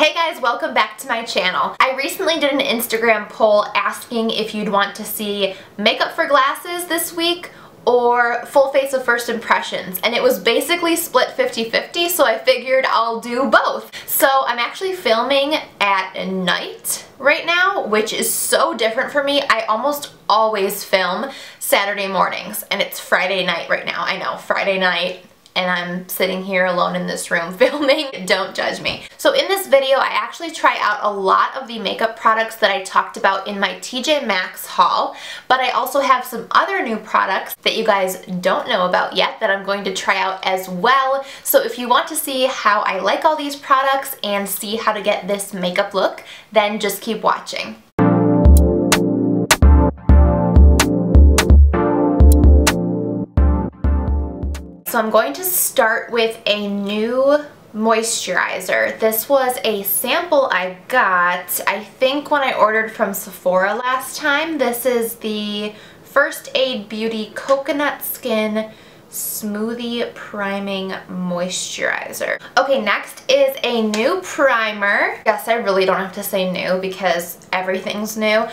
Hey guys, welcome back to my channel. I recently did an Instagram poll asking if you'd want to see makeup for glasses this week or full face of first impressions, and it was basically split 50-50, so I figured I'll do both. So I'm actually filming at night right now, which is so different for me. I almost always film Saturday mornings, and it's Friday night right now. I know, Friday night. And I'm sitting here alone in this room filming. Don't judge me. So in this video, I actually try out a lot of the makeup products that I talked about in my TJ Maxx haul, but I also have some other new products that you guys don't know about yet that I'm going to try out as well. So if you want to see how I like all these products and see how to get this makeup look, then just keep watching. So I'm going to start with a new moisturizer. This was a sample I got, I think when I ordered from Sephora last time. This is the First Aid Beauty Coconut Skin Smoothie Priming Moisturizer. Okay, next is a new primer. Yes, I really don't have to say new because everything's new.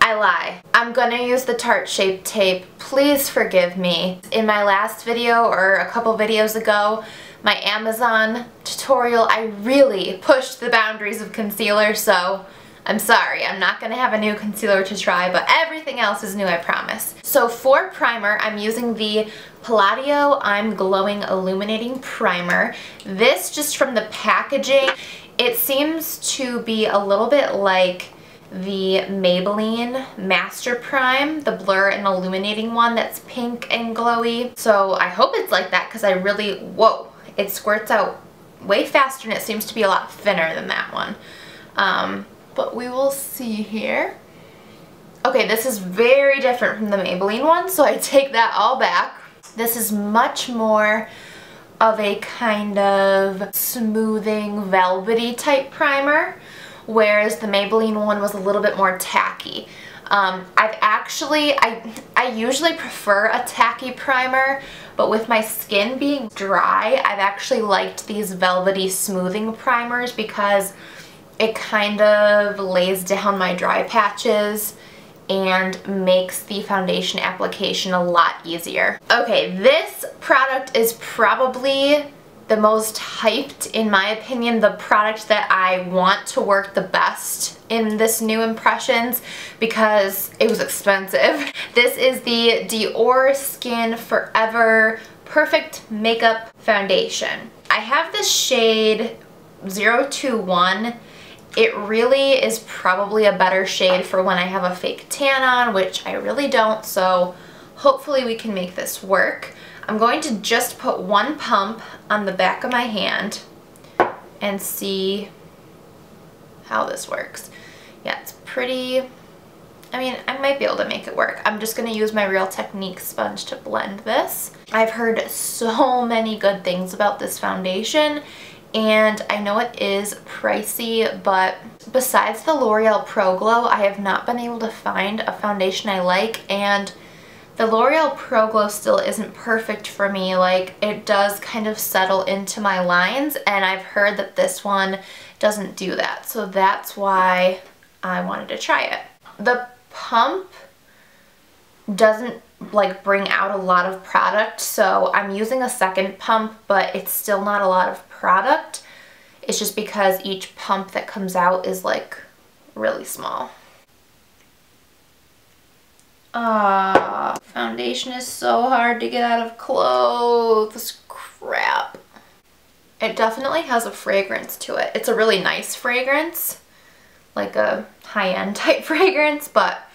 I lie. I'm gonna use the Tarte Shape Tape. Please forgive me. In my last video or a couple videos ago, my Amazon tutorial, I really pushed the boundaries of concealer, so I'm sorry. I'm not gonna have a new concealer to try, but everything else is new, I promise. So for primer, I'm using the Palladio I'm Glowing Illuminating Primer. This, just from the packaging, it seems to be a little bit like the Maybelline Master Prime, the Blur and Illuminating one that's pink and glowy. So I hope it's like that because I really, whoa, it squirts out way faster and it seems to be a lot thinner than that one. But we will see here. Okay, this is very different from the Maybelline one, so I take that all back. This is much more of a kind of smoothing, velvety type primer, whereas the Maybelline one was a little bit more tacky. I usually prefer a tacky primer, but with my skin being dry, I've actually liked these velvety smoothing primers because it kind of lays down my dry patches and makes the foundation application a lot easier. Okay, this product is probably the most hyped, in my opinion, the product that I want to work the best in this new Impressions because it was expensive. This is the Diorskin Forever Perfect Makeup Foundation. I have this shade 021. It really is probably a better shade for when I have a fake tan on, which I really don't, so hopefully we can make this work. I'm going to just put one pump on the back of my hand and see how this works. Yeah, it's pretty, I mean, I might be able to make it work. I'm just going to use my Real Technique sponge to blend this. I've heard so many good things about this foundation, and I know it is pricey, but besides the L'Oreal Pro Glow, I have not been able to find a foundation I like, and the L'Oreal Pro Glow still isn't perfect for me. Like, it does kind of settle into my lines, and I've heard that this one doesn't do that. So that's why I wanted to try it. The pump doesn't like bring out a lot of product, so I'm using a second pump, but it's still not a lot of product. It's just because each pump that comes out is like really small. Foundation is so hard to get out of clothes. Crap. It definitely has a fragrance to it. It's a really nice fragrance, like a high-end type fragrance, but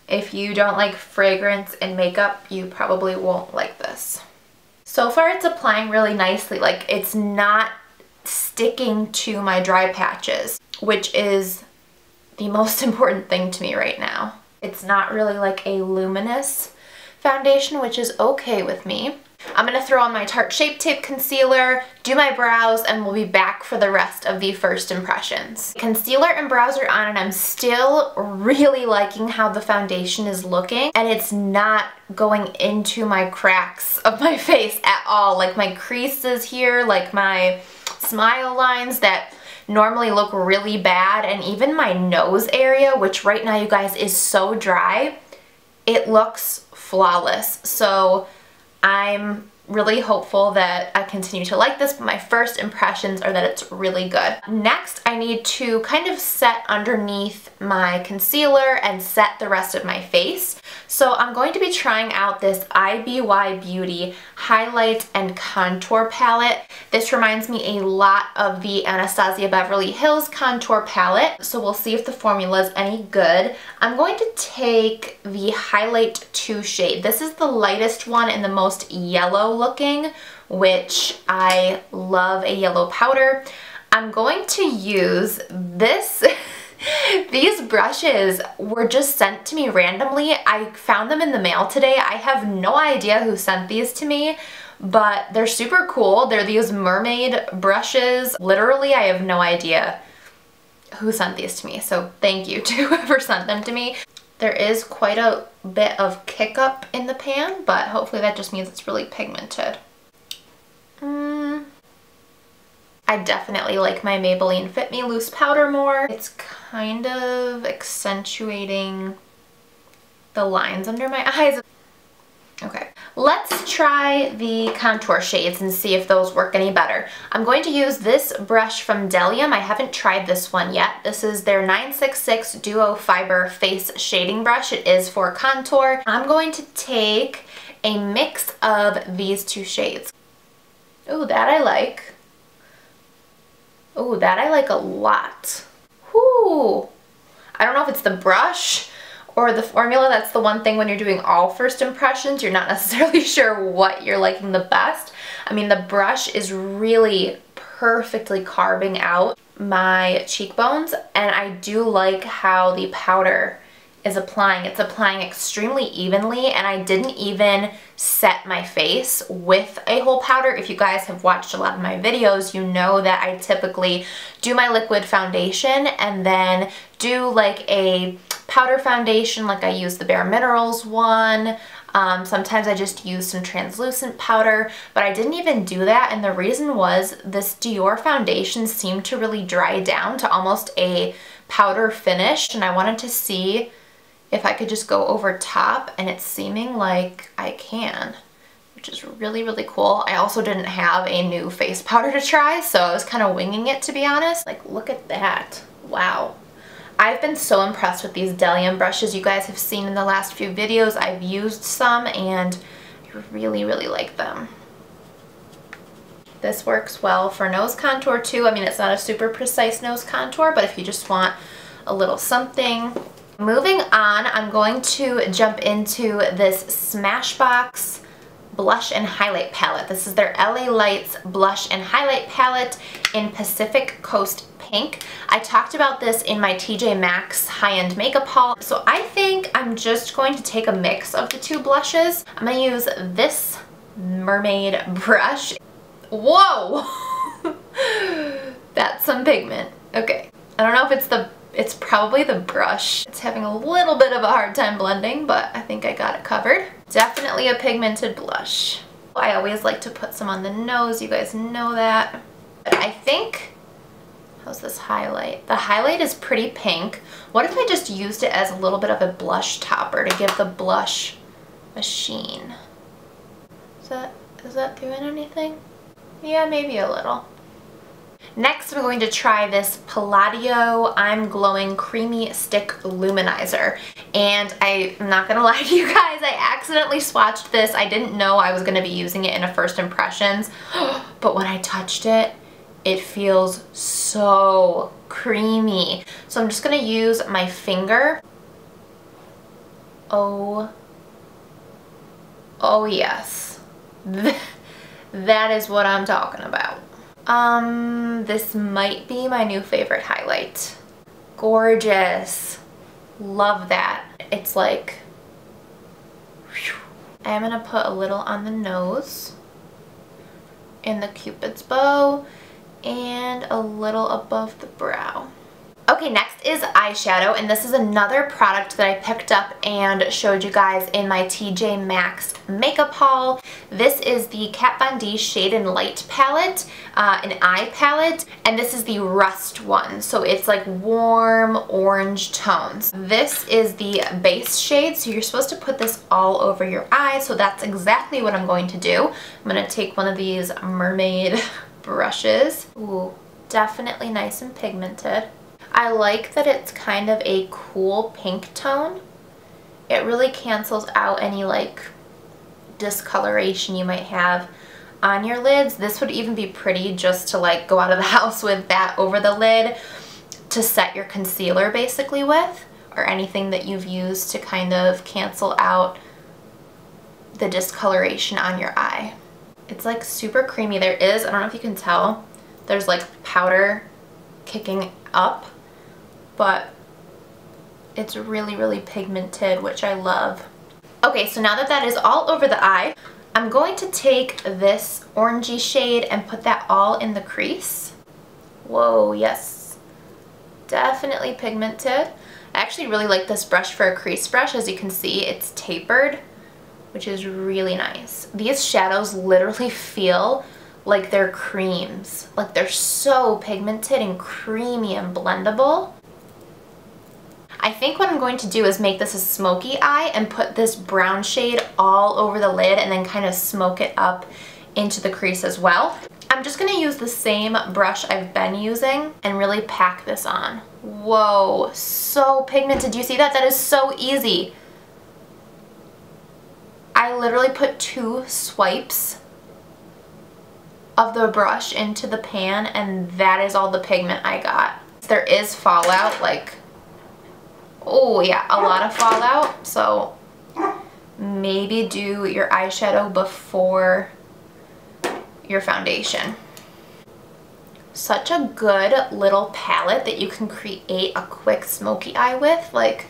if you don't like fragrance in makeup, you probably won't like this. So far it's applying really nicely. Like, it's not sticking to my dry patches, which is the most important thing to me right now. It's not really like a luminous foundation, which is okay with me. I'm going to throw on my Tarte Shape Tape concealer, do my brows, and we'll be back for the rest of the first impressions. Concealer and brows are on, and I'm still really liking how the foundation is looking, and it's not going into my cracks of my face at all. Like my creases here, like my smile lines that normally look really bad, and even my nose area, which right now, you guys, is so dry, it looks flawless. So I'm really hopeful that I continue to like this, but my first impressions are that it's really good. Next, I need to kind of set underneath my concealer and set the rest of my face. So I'm going to be trying out this IBY Beauty Highlight and Contour Palette. This reminds me a lot of the Anastasia Beverly Hills Contour Palette, so we'll see if the formula is any good. I'm going to take the Highlight 2 shade. This is the lightest one and the most yellow looking, which I love a yellow powder. I'm going to use this. These brushes were just sent to me randomly. I found them in the mail today. I have no idea who sent these to me, but they're super cool. They're these mermaid brushes. Literally, I have no idea who sent these to me, so thank you to whoever sent them to me. There is quite a bit of kick up in the pan, but hopefully that just means it's really pigmented. I definitely like my Maybelline Fit Me Loose Powder more. It's kind of accentuating the lines under my eyes. Okay, let's try the contour shades and see if those work any better. I'm going to use this brush from Delium. I haven't tried this one yet. This is their 966 Duo Fiber Face Shading Brush. It is for contour. I'm going to take a mix of these two shades. Oh, that I like. Oh, that I like a lot. Whoo! I don't know if it's the brush or the formula. That's the one thing when you're doing all first impressions, you're not necessarily sure what you're liking the best. I mean, the brush is really perfectly carving out my cheekbones, and I do like how the powder is applying. It's applying extremely evenly, and I didn't even set my face with a whole powder. If you guys have watched a lot of my videos, you know that I typically do my liquid foundation and then do like a powder foundation, like I use the Bare Minerals one. Sometimes I just use some translucent powder, but I didn't even do that, and the reason was this Dior foundation seemed to really dry down to almost a powder finish, and I wanted to see if I could just go over top, and it's seeming like I can, which is really, really cool. I also didn't have a new face powder to try, so I was kind of winging it, to be honest. Like, look at that. Wow. I've been so impressed with these Delium brushes. You guys have seen in the last few videos, I've used some, and I really, really like them. This works well for nose contour too. I mean, it's not a super precise nose contour, but if you just want a little something. Moving on, I'm going to jump into this Smashbox Blush and Highlight Palette. This is their LA Lights Blush and Highlight Palette in Pacific Coast Pink. I talked about this in my TJ Maxx high-end makeup haul, so I think I'm just going to take a mix of the two blushes. I'm going to use this mermaid brush. Whoa! That's some pigment. Okay. I don't know if it's probably the brush. It's having a little bit of a hard time blending, but I think I got it covered. Definitely a pigmented blush. I always like to put some on the nose, you guys know that. But I think, how's this highlight? The highlight is pretty pink. What if I just used it as a little bit of a blush topper to give the blush a sheen? Is that doing anything? Yeah, maybe a little. Next, I'm going to try this Palladio I'm Glowing Creamy Stick Luminizer. And I'm not going to lie to you guys, I accidentally swatched this. I didn't know I was going to be using it in a first impressions. But when I touched it, it feels so creamy. So I'm just going to use my finger. Oh yes. That is what I'm talking about. This might be my new favorite highlight. Gorgeous. Love that. It's like, whew. I'm gonna put a little on the nose, in the Cupid's bow, and a little above the brow. Okay, next is eyeshadow, and this is another product that I picked up and showed you guys in my TJ Maxx makeup haul. This is the Kat Von D Shade and Light palette, an eye palette, and this is the Rust one, so it's like warm orange tones. This is the base shade, so you're supposed to put this all over your eye, so that's exactly what I'm going to do. I'm going to take one of these mermaid brushes. Ooh, definitely nice and pigmented. I like that it's kind of a cool pink tone. It really cancels out any like discoloration you might have on your lids. This would even be pretty just to like go out of the house with that over the lid to set your concealer basically with, or anything that you've used to kind of cancel out the discoloration on your eye. It's like super creamy. There is, I don't know if you can tell, there's like powder kicking up, but it's really, really pigmented, which I love. Okay, so now that that is all over the eye, I'm going to take this orangey shade and put that all in the crease. Whoa, yes. Definitely pigmented. I actually really like this brush for a crease brush. As you can see, it's tapered, which is really nice. These shadows literally feel like they're creams. Like they're so pigmented and creamy and blendable. I think what I'm going to do is make this a smoky eye and put this brown shade all over the lid and then kind of smoke it up into the crease as well. I'm just going to use the same brush I've been using and really pack this on. Whoa, so pigmented. Do you see that? That is so easy. I literally put 2 swipes of the brush into the pan and that is all the pigment I got. There is fallout, like, oh yeah, a lot of fallout, so maybe do your eyeshadow before your foundation. Such a good little palette that you can create a quick smoky eye with, like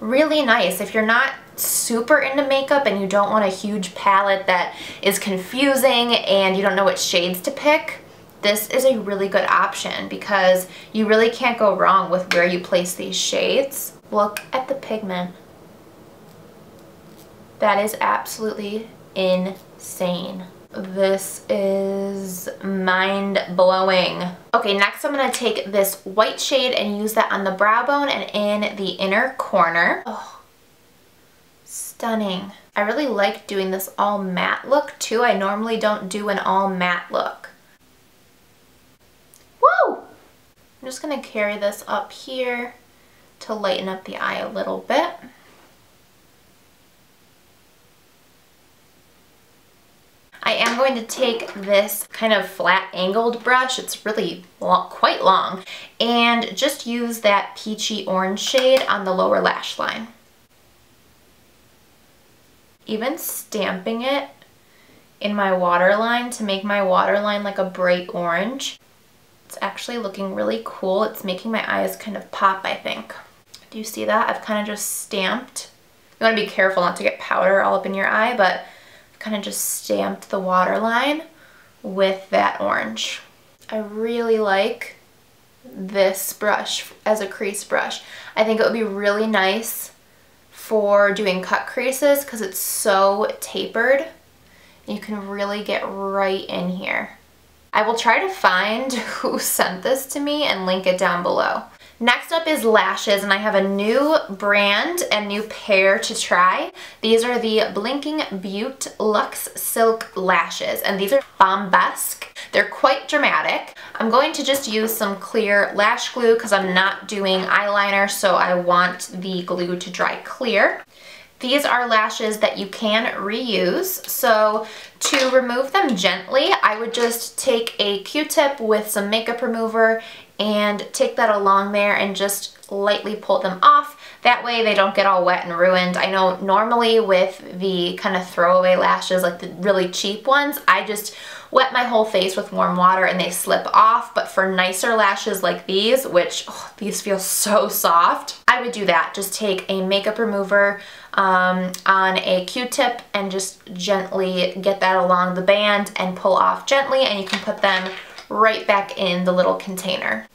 really nice. If you're not super into makeup and you don't want a huge palette that is confusing and you don't know what shades to pick, this is a really good option because you really can't go wrong with where you place these shades. Look at the pigment. That is absolutely insane. This is mind-blowing. Okay, next I'm going to take this white shade and use that on the brow bone and in the inner corner. Oh, stunning. I really like doing this all matte look too. I normally don't do an all matte look. Woo! I'm just going to carry this up here to lighten up the eye a little bit. I am going to take this kind of flat angled brush, it's really quite long, and just use that peachy orange shade on the lower lash line. Even stamping it in my waterline to make my waterline like a bright orange. It's actually looking really cool. It's making my eyes kind of pop, I think. Do you see that? I've kind of just stamped. You want to be careful not to get powder all up in your eye, but I've kind of just stamped the waterline with that orange. I really like this brush as a crease brush. I think it would be really nice for doing cut creases because it's so tapered. You can really get right in here. I will try to find who sent this to me and link it down below. Next up is lashes, and I have a new brand and new pair to try. These are the Blinking Beaut Luxe Silk Lashes, and these are bombastic. They're quite dramatic. I'm going to just use some clear lash glue because I'm not doing eyeliner, so I want the glue to dry clear. These are lashes that you can reuse, so to remove them gently, I would just take a Q-tip with some makeup remover and take that along there and just lightly pull them off. That way they don't get all wet and ruined. I know normally with the kind of throwaway lashes, like the really cheap ones, I just wet my whole face with warm water and they slip off. But for nicer lashes like these, which these feel so soft, I would do that. Just take a makeup remover on a Q-tip and just gently get that along the band and pull off gently, and you can put them right back in the little container.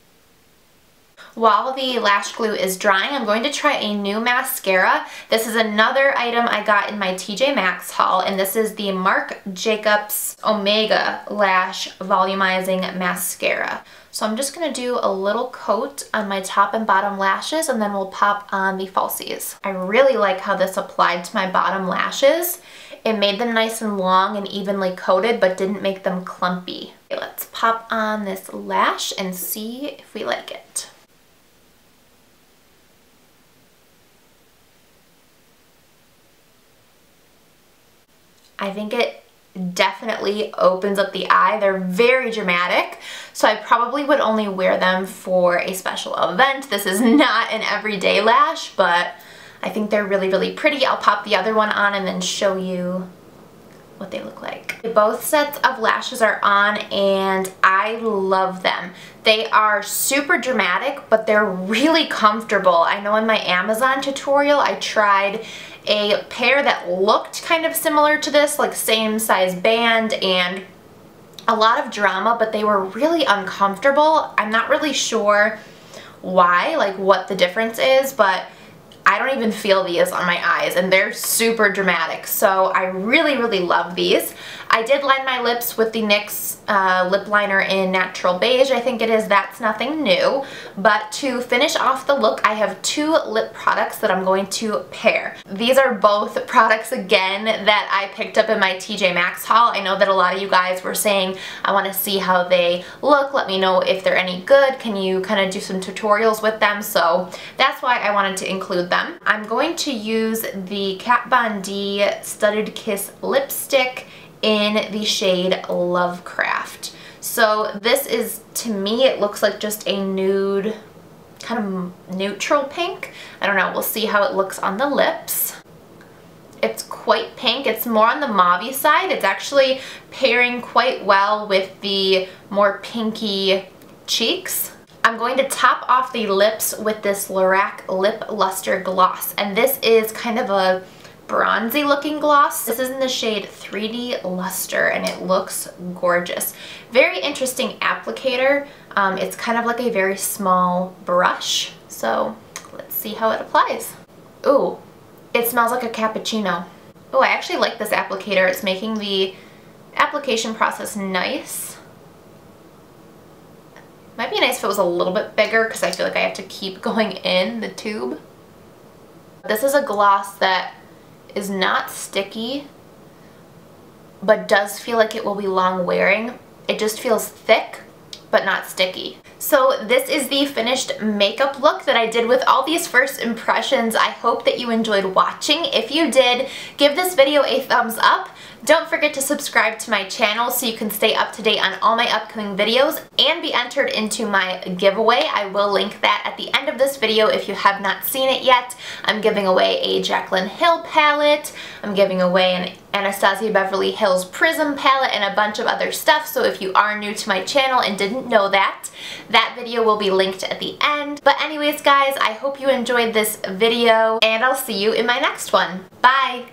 While the lash glue is drying, I'm going to try a new mascara. This is another item I got in my TJ Maxx haul, and this is the Marc Jacobs Omega Lash Volumizing Mascara. So I'm just going to do a little coat on my top and bottom lashes, and then we'll pop on the falsies. I really like how this applied to my bottom lashes. It made them nice and long and evenly coated, but didn't make them clumpy. Okay, let's pop on this lash and see if we like it. I think it definitely opens up the eye. They're very dramatic, so I probably would only wear them for a special event. This is not an everyday lash, but I think they're really, really pretty. I'll pop the other one on and then show you what they look like. Both sets of lashes are on and I love them. They are super dramatic, but they're really comfortable. I know in my Amazon tutorial I tried a pair that looked kind of similar to this, like same size band and a lot of drama, but they were really uncomfortable. I'm not really sure why, like what the difference is, but I don't even feel these on my eyes, and they're super dramatic, so I really, really love these. I did line my lips with the NYX lip liner in Natural Beige, I think it is. That's nothing new. But to finish off the look, I have two lip products that I'm going to pair. These are both products, again, that I picked up in my TJ Maxx haul. I know that a lot of you guys were saying, I want to see how they look. Let me know if they're any good. Can you kind of do some tutorials with them? So that's why I wanted to include them. I'm going to use the Kat Von D Studded Kiss lipstick in the shade Lovecraft. So this is, to me, it looks like just a nude, kind of neutral pink. I don't know, we'll see how it looks on the lips. It's quite pink. It's more on the mauve-y side. It's actually pairing quite well with the more pinky cheeks. I'm going to top off the lips with this Lorac Lip Lustre Gloss, and this is kind of a bronzy looking gloss. This is in the shade 3D Lustre and it looks gorgeous. Very interesting applicator. It's kind of like a very small brush, so let's see how it applies. Ooh, it smells like a cappuccino. Oh, I actually like this applicator. It's making the application process nice. Might be nice if it was a little bit bigger because I feel like I have to keep going in the tube. This is a gloss that is not sticky, but does feel like it will be long wearing. It just feels thick, but not sticky. So this is the finished makeup look that I did with all these first impressions. I hope that you enjoyed watching. If you did, give this video a thumbs up. Don't forget to subscribe to my channel so you can stay up to date on all my upcoming videos and be entered into my giveaway. I will link that at the end of this video if you have not seen it yet. I'm giving away a Jaclyn Hill palette. I'm giving away an Anastasia Beverly Hills Prism palette and a bunch of other stuff, so if you are new to my channel and didn't know that, that video will be linked at the end. But anyways guys, I hope you enjoyed this video and I'll see you in my next one. Bye!